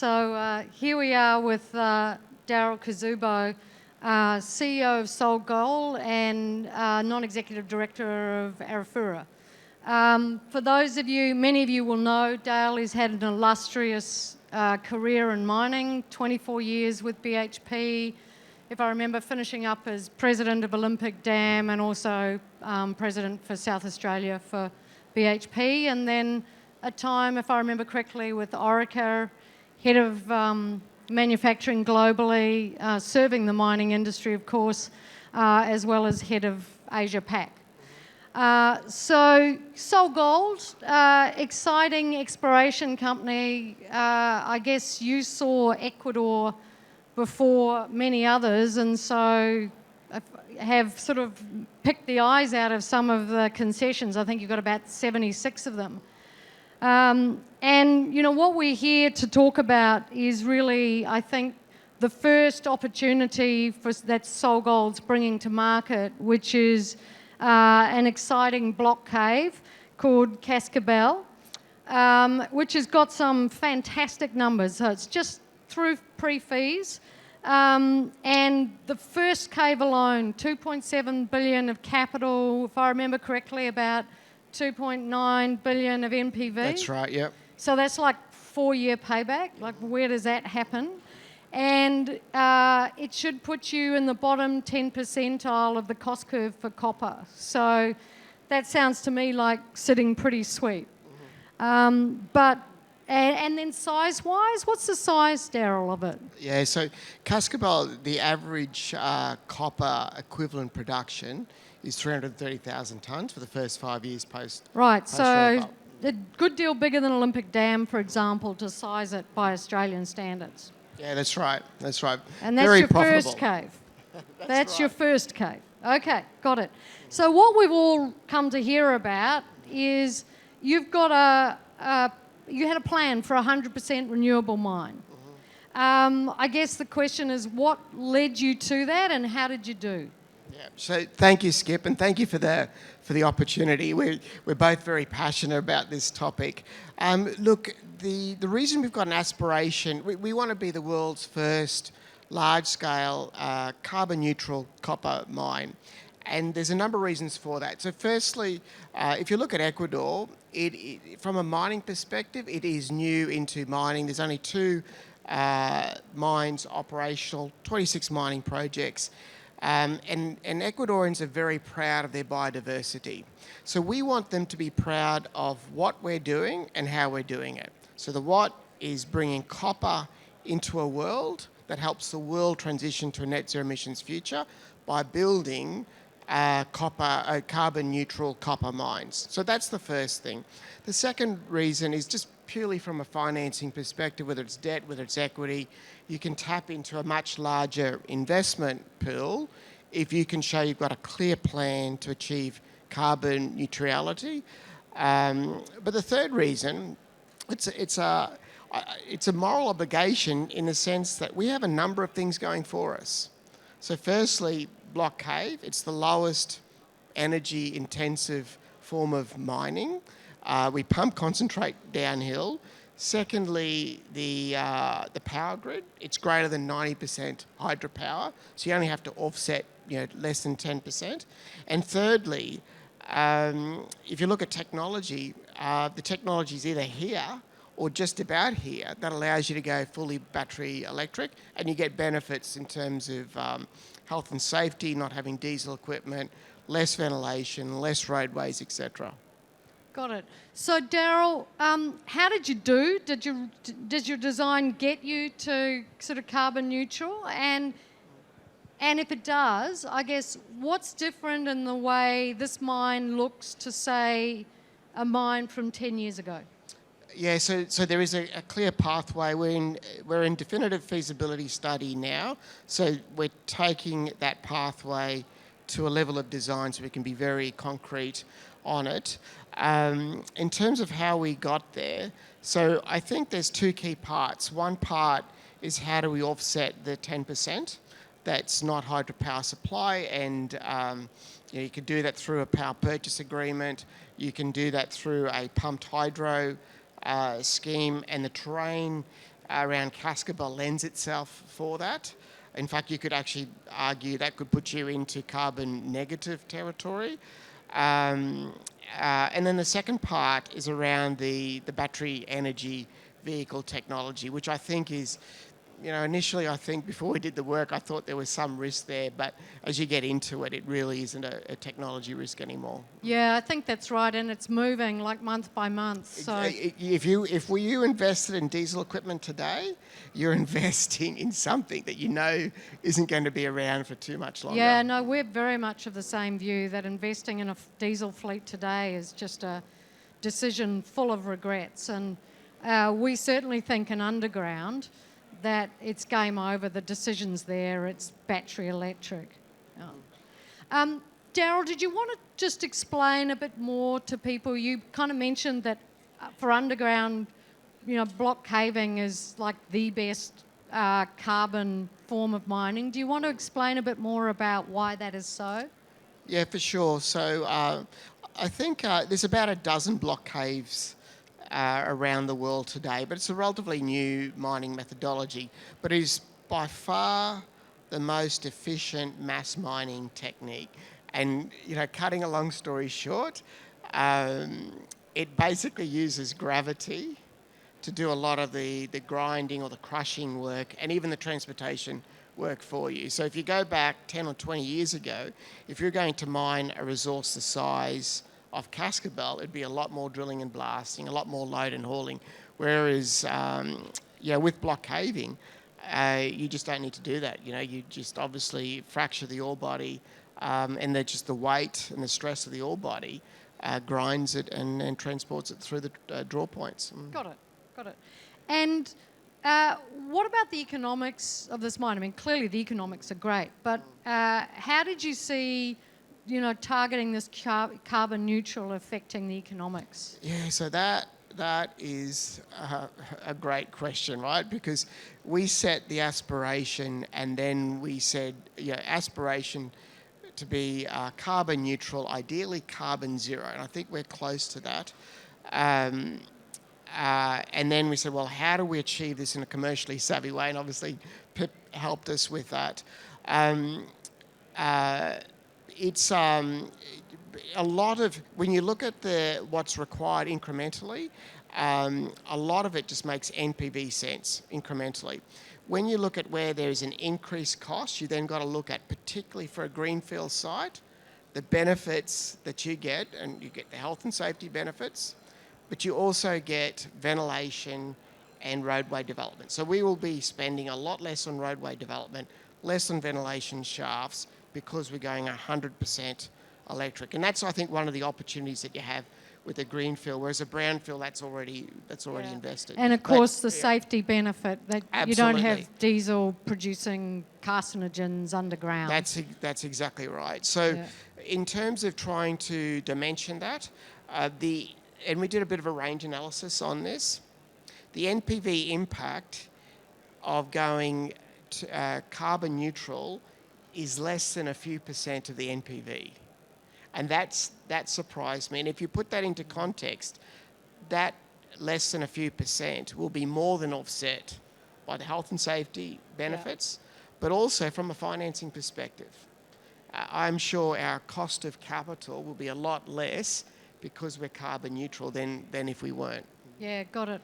So here we are with Daryl Kazubo, CEO of Sol Gold and non-executive director of Arafura. For those of you, many of you will know, Dale has had an illustrious career in mining, 24 years with BHP, if I remember, finishing up as president of Olympic Dam and also president for South Australia for BHP, and then a time, if I remember correctly, with Orica, head of manufacturing globally, serving the mining industry, of course, as well as head of Asia Pac. So Sol Gold, exciting exploration company. I guess you saw Ecuador before many others, and so have sort of picked the eyes out of some of the concessions. I think you've got about 76 of them. And, you know, what we're here to talk about is really, I think, the first opportunity that Sol Gold's bringing to market, which is an exciting block cave called Cascabel, which has got some fantastic numbers. So it's just through pre-fees. And the first cave alone, 2.7 billion of capital, if I remember correctly, about 2.9 billion of NPV. That's right, yep. So that's like 4-year payback. Like, where does that happen? And it should put you in the bottom 10 percentile of the cost curve for copper. So that sounds to me like sitting pretty sweet. And then size-wise, what's the size, Daryl, of it? Yeah, so Cascabel, the average copper equivalent production is 330,000 tonnes for the first 5 years post. Right, so ramp-up. a good deal bigger than Olympic Dam, for example, to size it by Australian standards. Yeah, that's right. That's right. And that's Very your profitable. first cave. That's right. your first cave. Okay, got it. So what we've all come to hear about is you've got you had a plan for a 100% renewable mine. I guess the question is, what led you to that, and how did you do? Yeah. So thank you, Skip, and thank you for the opportunity. We're both very passionate about this topic. Look, the reason we've got an aspiration, we want to be the world's first large-scale carbon-neutral copper mine. And there's a number of reasons for that. So firstly, if you look at Ecuador, from a mining perspective, it is new into mining. There's only 2 mines operational, 26 mining projects. And Ecuadorians are very proud of their biodiversity. So we want them to be proud of what we're doing and how we're doing it. So the what is bringing copper into a world that helps the world transition to a net zero emissions future by building carbon neutral copper mines. So that's the first thing. The second reason is just purely from a financing perspective, whether it's debt, whether it's equity, you can tap into a much larger investment pool if you can show you've got a clear plan to achieve carbon neutrality. But the third reason, it's a moral obligation in the sense that we have a number of things going for us. So firstly, block cave, it's the lowest energy intensive form of mining. We pump concentrate downhill. Secondly, the power grid, it's greater than 90% hydropower, so you only have to offset less than 10%. And thirdly, if you look at technology, the technology is either here or just about here that allows you to go fully battery electric, and you get benefits in terms of health and safety, not having diesel equipment, less ventilation, less roadways, etc. Got it. So Daryl, how did you do? Did your design get you to sort of carbon neutral? And if it does, I guess, what's different in the way this mine looks to, say, a mine from 10 years ago? Yeah, so there is a clear pathway. We're in definitive feasibility study now, so we're taking that pathway to a level of design so we can be very concrete on it. In terms of how we got there, so I think there's 2 key parts. One part is how do we offset the 10% that's not hydropower supply, and you can do that through a power purchase agreement. You can do that through a pumped hydro scheme, and the terrain around Cascabel lends itself for that. In fact, you could actually argue that could put you into carbon negative territory. And then the second part is around the battery energy vehicle technology, which I think is, initially I think before we did the work, I thought there was some risk there, but as you get into it, it really isn't a technology risk anymore. Yeah, I think that's right, and it's moving like month by month. So If you invested in diesel equipment today, you're investing in something that isn't going to be around for too much longer. yeah, no, we're very much of the same view that investing in a diesel fleet today is just a decision full of regrets, and we certainly think in underground that it's game over. The decision's there. It's battery electric. Yeah. Daryl, did you want to just explain a bit more to people? You kind of mentioned that for underground, block caving is like the best carbon form of mining. Do you want to explain a bit more about why that is so? Yeah, for sure. So I think there's about a dozen block caves around the world today, but it's a relatively new mining methodology, but it is by far the most efficient mass mining technique. And, cutting a long story short, it basically uses gravity to do a lot of the grinding or the crushing work and even the transportation work for you. So if you go back 10 or 20 years ago, if you're going to mine a resource the size of Cascabel, it'd be a lot more drilling and blasting, a lot more load and hauling. Whereas, with block caving, you just don't need to do that. You just obviously fracture the ore body, and then just the weight and the stress of the ore body grinds it and transports it through the draw points. Got it. And what about the economics of this mine? I mean, clearly the economics are great, but how did you see, targeting this carbon neutral affecting the economics? Yeah, so that is a great question, right? Because we set the aspiration, and then we said, aspiration to be carbon neutral, ideally carbon zero, and I think we're close to that. And then we said, well, how do we achieve this in a commercially savvy way? And obviously, Pip helped us with that. It's a lot of, when you look at what's required incrementally, a lot of it just makes NPV sense incrementally. When you look at where there's an increased cost, you then got to look at, particularly for a greenfield site, the benefits that you get, and you get the health and safety benefits, but you also get ventilation and roadway development. So we will be spending a lot less on roadway development, less on ventilation shafts, because we're going 100% electric. And that's, I think, one of the opportunities that you have with a greenfield, whereas a brownfield, that's already invested. And of course, the safety benefit that you don't Absolutely. have diesel producing carcinogens underground. That's exactly right. So in terms of trying to dimension that, and we did a bit of a range analysis on this, the NPV impact of going to, carbon neutral is less than a few percent of the NPV. And that surprised me. And if you put that into context, that less than a few percent will be more than offset by the health and safety benefits, but also from a financing perspective. I'm sure our cost of capital will be a lot less because we're carbon neutral than if we weren't. Yeah, got it.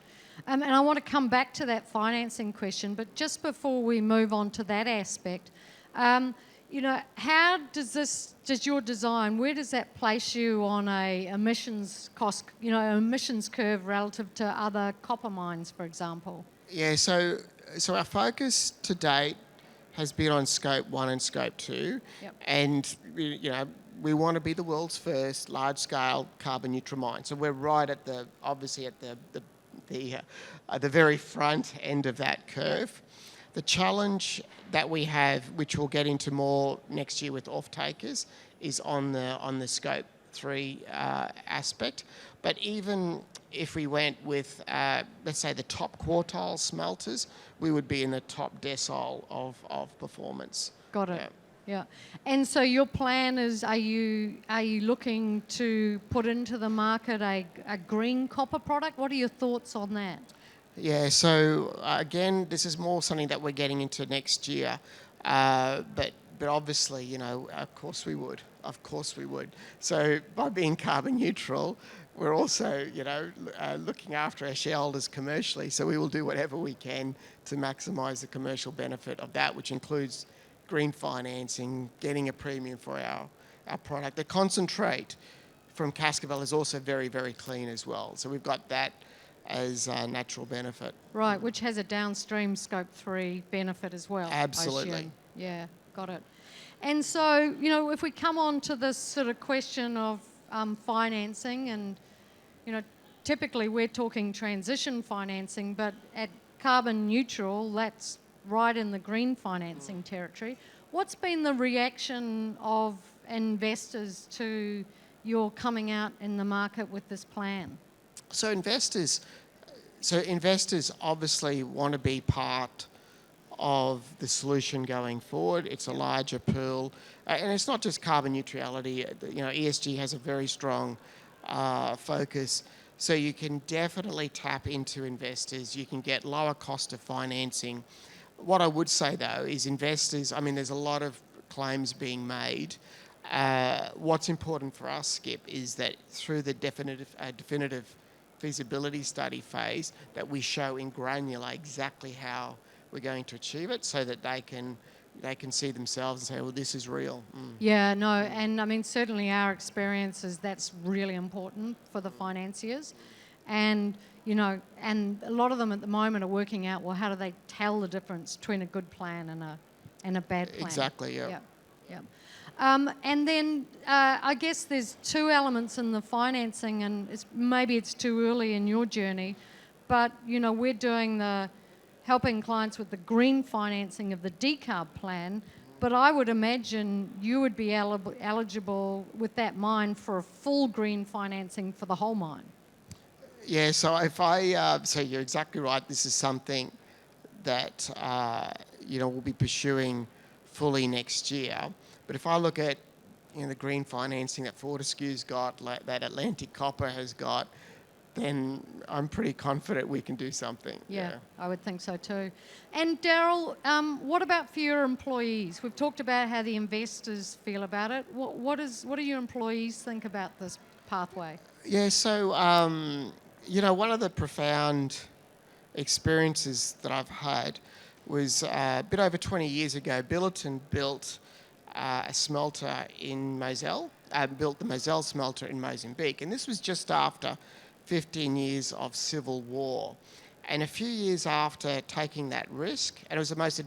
And I want to come back to that financing question, but just before we move on to that aspect, how does your design, where does that place you on a emissions cost, emissions curve relative to other copper mines, for example? Yeah, so our focus to date has been on Scope 1 and Scope 2, and we want to be the world's first large-scale carbon neutral mine. So we're right at the very front end of that curve. The challenge that we have, which we'll get into more next year with off-takers, is on the Scope 3 aspect. But even if we went with, let's say, the top quartile smelters, we would be in the top decile of performance. Got it. Yeah. And so your plan is, are you looking to put into the market a green copper product? What are your thoughts on that? Yeah, so again, this is more something that we're getting into next year. But obviously, of course we would. Of course we would. So by being carbon neutral, we're also, looking after our shareholders commercially. So we will do whatever we can to maximise the commercial benefit of that, which includes green financing, getting a premium for our product. The concentrate from Cascabel is also very, very clean as well. So we've got that as a natural benefit. Right, which has a downstream Scope 3 benefit as well. Absolutely. I assume. Yeah, got it. And so, if we come on to this sort of question of financing, and, typically we're talking transition financing, but at carbon neutral, that's right in the green financing territory. What's been the reaction of investors to your coming out in the market with this plan? So investors obviously want to be part of the solution going forward. It's a larger pool, and it's not just carbon neutrality. ESG has a very strong focus. So you can definitely tap into investors. You can get lower cost of financing. What I would say though is investors. I mean, there's a lot of claims being made. What's important for us, Skip, is that through the definitive feasibility study phase, that we show in granular exactly how we're going to achieve it, so that they can see themselves and say, well, this is real. Yeah, no, and I mean, certainly our experience is that's really important for the financiers. And, and a lot of them at the moment are working out, well, how do they tell the difference between a good plan and a bad plan? Exactly, yeah. Yeah. And then I guess there's two elements in the financing, and maybe it's too early in your journey, but, we're doing helping clients with the green financing of the decarb plan, but I would imagine you would be eligible with that mine for a full green financing for the whole mine. Yeah, so so you're exactly right. This is something that, we'll be pursuing fully next year. But if I look at, the green financing that Fortescue's got, that Atlantic Copper has got, then I'm pretty confident we can do something. Yeah, I would think so too. And Daryl, what about for your employees? We've talked about how the investors feel about it. What do your employees think about this pathway? Yeah, so, one of the profound experiences that I've had was a bit over 20 years ago. Billiton built a smelter in Moselle, built the Moselle smelter in Mozambique. And this was just after 15 years of civil war. And a few years after taking that risk, and it was the most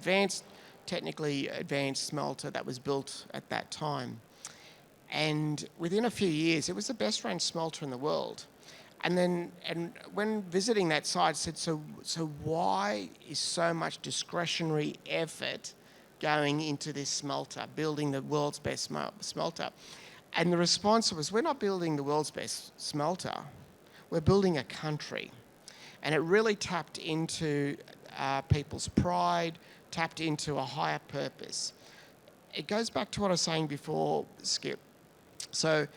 technically advanced smelter that was built at that time. And within a few years, it was the best run smelter in the world. And when visiting that site, I said, so why is so much discretionary effort going into this smelter, building the world's best smelter? And the response was, we're not building the world's best smelter, we're building a country. And it really tapped into people's pride, tapped into a higher purpose. It goes back to what I was saying before, Skip. So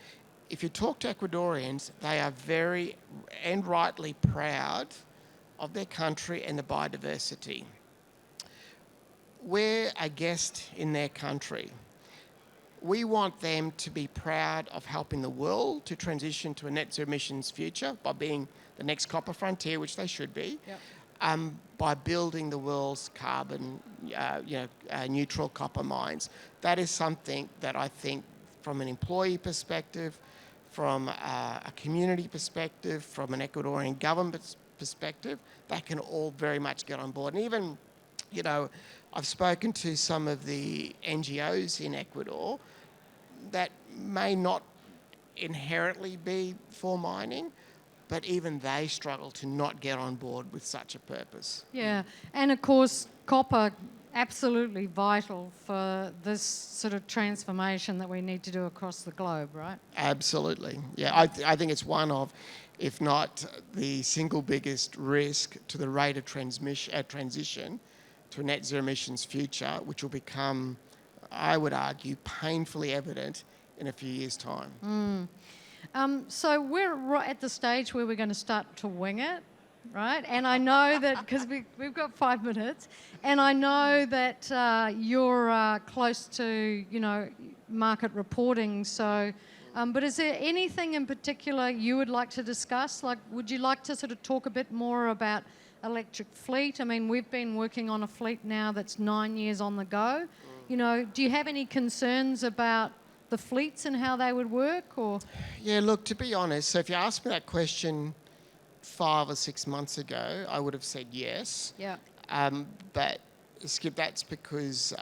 if you talk to Ecuadorians, they are very and rightly proud of their country and the biodiversity. We're a guest in their country. We want them to be proud of helping the world to transition to a net zero emissions future by being the next copper frontier, which they should be, by building the world's carbon neutral copper mines. That is something that I think, from an employee perspective, from a community perspective, from an Ecuadorian government perspective, they can all very much get on board. And even, I've spoken to some of the NGOs in Ecuador that may not inherently be for mining, but even they struggle to not get on board with such a purpose. Yeah, and of course, copper, absolutely vital for this sort of transformation that we need to do across the globe, right? Absolutely. Yeah, I think it's one of, if not the single biggest risk to the rate of transition to a net zero emissions future, which will become, I would argue, painfully evident in a few years' time. So we're right at the stage where we're going to start to wing it. right? And I know that because we've got 5 minutes, and I know that you're close to, market reporting. So, but is there anything in particular you would like to discuss? Like, would you like to sort of talk a bit more about electric fleet? I mean, we've been working on a fleet now that's 9 years on the go. Do you have any concerns about the fleets and how they would work, or? Yeah, look, to be honest, so if you asked me that question 5 or 6 months ago, I would have said yes. Yeah. But Skip, that's because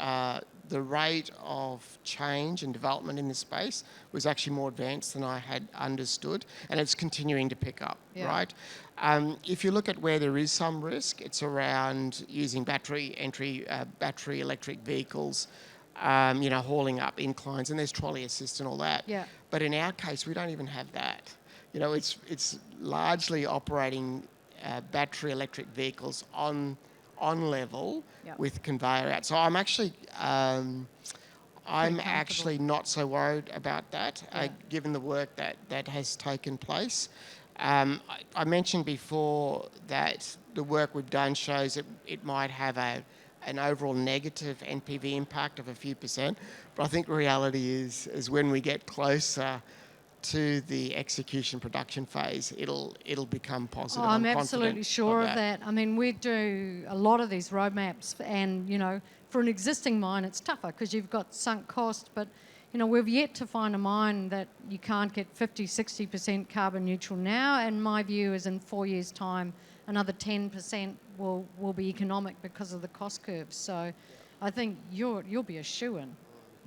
the rate of change and development in this space was actually more advanced than I had understood, and it's continuing to pick up, right? If you look at where there is some risk, it's around using battery electric vehicles, hauling up inclines, and there's trolley assist and all that. Yeah. But in our case, we don't even have that. It's largely operating battery electric vehicles on level with conveyor out. So I'm actually not so worried about that, given the work that has taken place. I mentioned before that the work we've done shows that it might have an overall negative NPV impact of a few percent, but I think reality is when we get closer to the execution production phase, it'll become positive. I'm absolutely sure of that. I mean, we do a lot of these roadmaps, and for an existing mine, it's tougher because you've got sunk cost, but we've yet to find a mine that you can't get 50-60% carbon neutral now, and my view is in 4 years' time, another 10% will be economic because of the cost curves. So I think you'll be a shoo-in.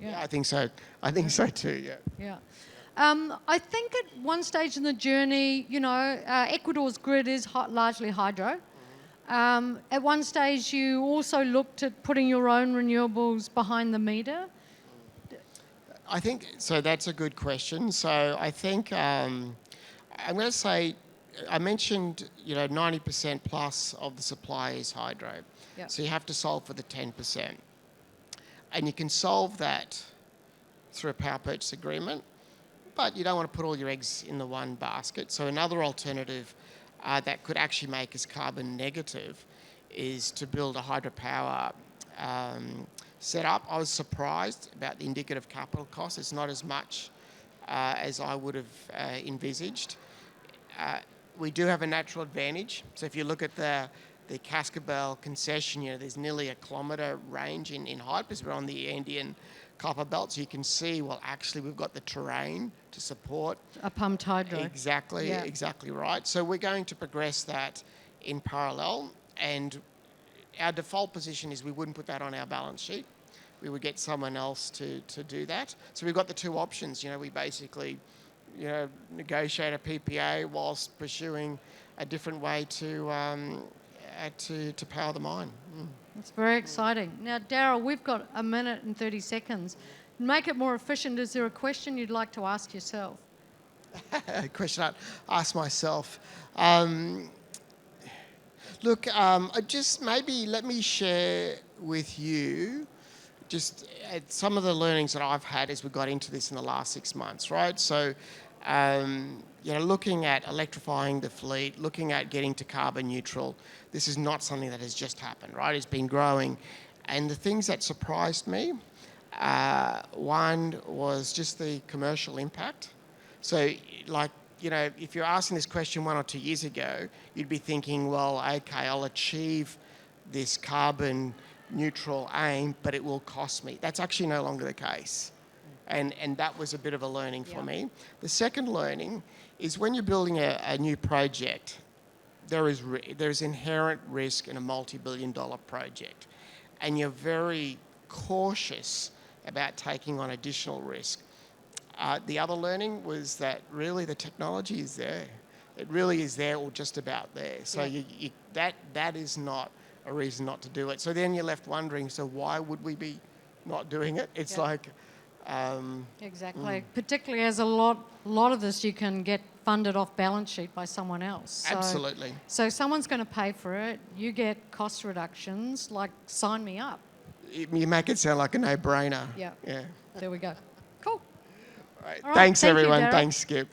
Yeah, I think so. I think so too, yeah. Yeah. I think at one stage in the journey, Ecuador's grid is largely hydro. At one stage, you also looked at putting your own renewables behind the meter. I think, so that's a good question. So I think, I'm going to say, I mentioned, 90% plus of the supply is hydro. Yep. So you have to solve for the 10%. And you can solve that through a power purchase agreement, but you don't want to put all your eggs in the one basket. So another alternative that could actually make us carbon negative is to build a hydropower setup. I was surprised about the indicative capital cost. It's not as much as I would have envisaged. We do have a natural advantage. So if you look at the Cascabel concession, there's nearly a kilometre range in height because we're on the Andean copper belt, so you can see, well, actually we've got the terrain to support a pumped hydro. Exactly right. So we're going to progress that in parallel, and our default position is we wouldn't put that on our balance sheet. We would get someone else to do that. So we've got the two options. We basically negotiate a PPA whilst pursuing a different way to power the mine. That's very exciting. Now, Darryl, we've got 1 minute and 30 seconds. Make it more efficient. Is there a question you'd like to ask yourself? A question I'd ask myself. Just maybe let me share with you just some of the learnings that I've had as we got into this in the last 6 months, right? So, looking at electrifying the fleet, looking at getting to carbon neutral, this is not something that has just happened, right? It's been growing. And the things that surprised me, one was just the commercial impact. So, if you're asking this question 1 or 2 years ago, you'd be thinking, well, okay, I'll achieve this carbon neutral aim, but it will cost me. That's actually no longer the case. And that was a bit of a learning for me. The second learning is when you're building a new project, there is inherent risk in a multi-billion-dollar project. And you're very cautious about taking on additional risk. The other learning was that really the technology is there. It really is there, or just about there. So that is not a reason not to do it. So then you're left wondering, so why would we be not doing it? It's like... exactly. Particularly as a lot of this you can get funded off balance sheet by someone else. So, absolutely. So someone's going to pay for it. You get cost reductions. Like, sign me up. You make it sound like a no-brainer. Yeah. There we go. Cool. All right. Thanks, Thank you, everyone. Darryl. Thanks, Skip.